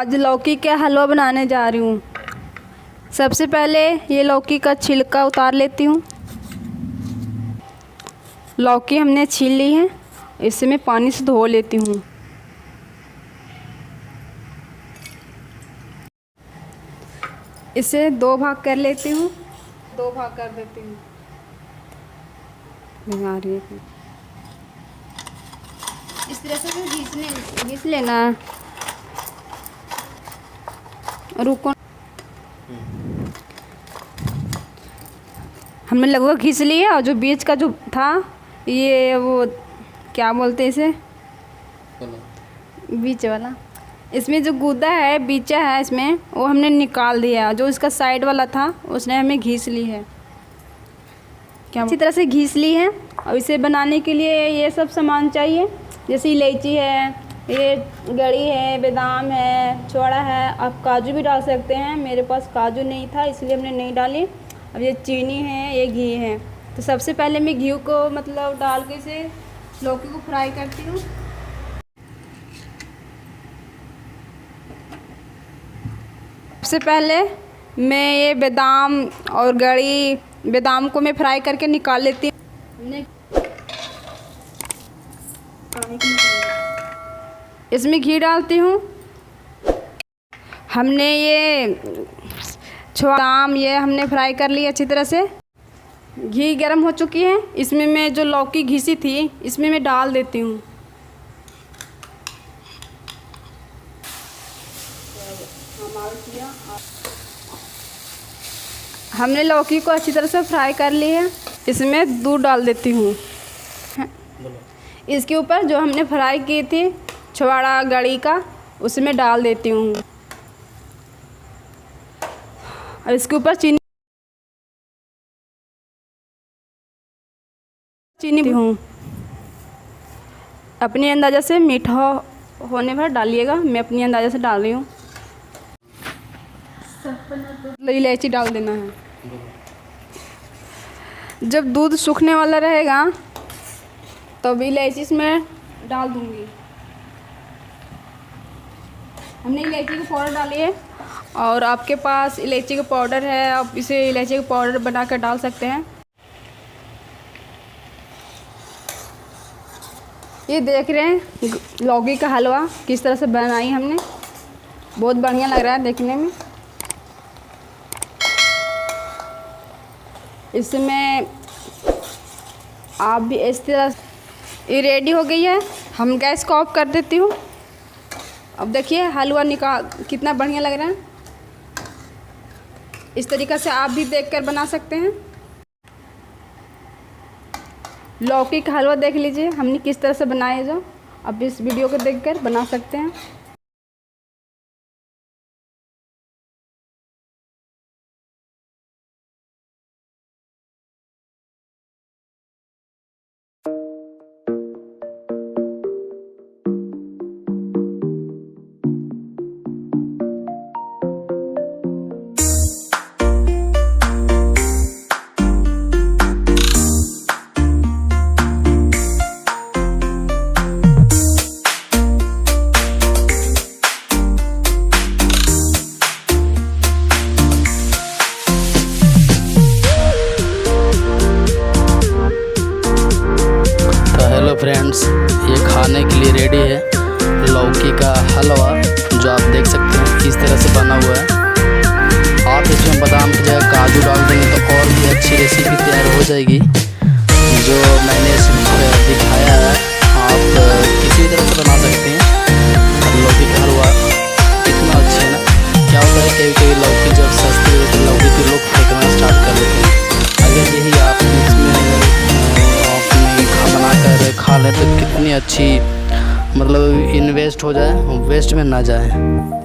आज लौकी का हलवा बनाने जा रही हूँ। सबसे पहले ये लौकी का छिलका उतार लेती हूँ। लौकी हमने छील ली है, इसे मैं पानी से धो लेती हूँ। इसे 2 भाग कर लेती हूँ, 2 भाग कर देती हूँ। इस तरह से घिस लेना है। रुको, हमने लगभग घिस लिया। और जो बीच का जो था, ये वो क्या बोलते हैं इसे, बीच वाला, इसमें जो गूदा है, बीचा है इसमें, वो हमने निकाल दिया। जो इसका साइड वाला था उसने हमें घिस ली है। क्या इसी तरह से घिस ली है। और इसे बनाने के लिए ये सब सामान चाहिए, जैसे इलायची है, ये गड़ी है, बादाम है, छोड़ा है। आप काजू भी डाल सकते हैं, मेरे पास काजू नहीं था इसलिए हमने नहीं डाली। अब ये चीनी है, ये घी है। तो सबसे पहले मैं घी को मतलब डाल के इसे लौकी को फ्राई करती हूँ। सबसे पहले मैं ये बादाम और गड़ी, बादाम को मैं फ्राई करके निकाल लेती हूँ। इसमें घी डालती हूँ। हमने ये बादाम ये हमने फ्राई कर लिया अच्छी तरह से। घी गर्म हो चुकी है, इसमें मैं जो लौकी घिसी थी इसमें मैं डाल देती हूँ। हमने लौकी को अच्छी तरह से फ्राई कर ली है। इसमें दूध डाल देती हूँ। इसके ऊपर जो हमने फ्राई की थी छुआड़ा गड़ी का, उसमें डाल देती हूँ। और इसके ऊपर चीनी हूँ। अपने अंदाज़ा से मीठा होने पर डालिएगा, मैं अपनी अंदाज़ा से डाल रही हूँ। इलायची डाल देना है। जब दूध सूखने वाला रहेगा तब इलायची इसमें डाल दूँगी। हमने इलायची का पाउडर डाली है, और आपके पास इलायची का पाउडर है, आप इसे इलायची का पाउडर बनाकर डाल सकते हैं। ये देख रहे हैं लौकी का हलवा किस तरह से बनाई हमने। बहुत बढ़िया लग रहा है देखने में। इसमें आप भी इस तरह, ये रेडी हो गई है। हम गैस को ऑफ कर देती हूँ। अब देखिए हलवा निकाल कितना बढ़िया लग रहा है। इस तरीक़ा से आप भी देखकर बना सकते हैं। लौकी का हलवा देख लीजिए हमने किस तरह से बनाया है। जो आप इस वीडियो को देखकर बना सकते हैं। फ्रेंड्स, ये खाने के लिए रेडी है लौकी का हलवा, जो आप देख सकते हैं किस तरह से बना हुआ है। आप इसमें बादाम की जगह काजू डाल देंगे तो और भी अच्छी रेसिपी तैयार हो जाएगी। जो मैंने इसमें दिखाया है आप किसी तरह से बना सकते हैं। लौकी का हलवा कितना अच्छा है ना। क्या होता है कभी कभी लौकी जब सस्ती होती है लौकी के लोग फेंकना स्टार्ट कर देते हैं। अगर यही आप इसमें बनाकर खा लें तो कितनी अच्छी मतलब इन्वेस्ट हो जाए, वेस्ट में ना जाए।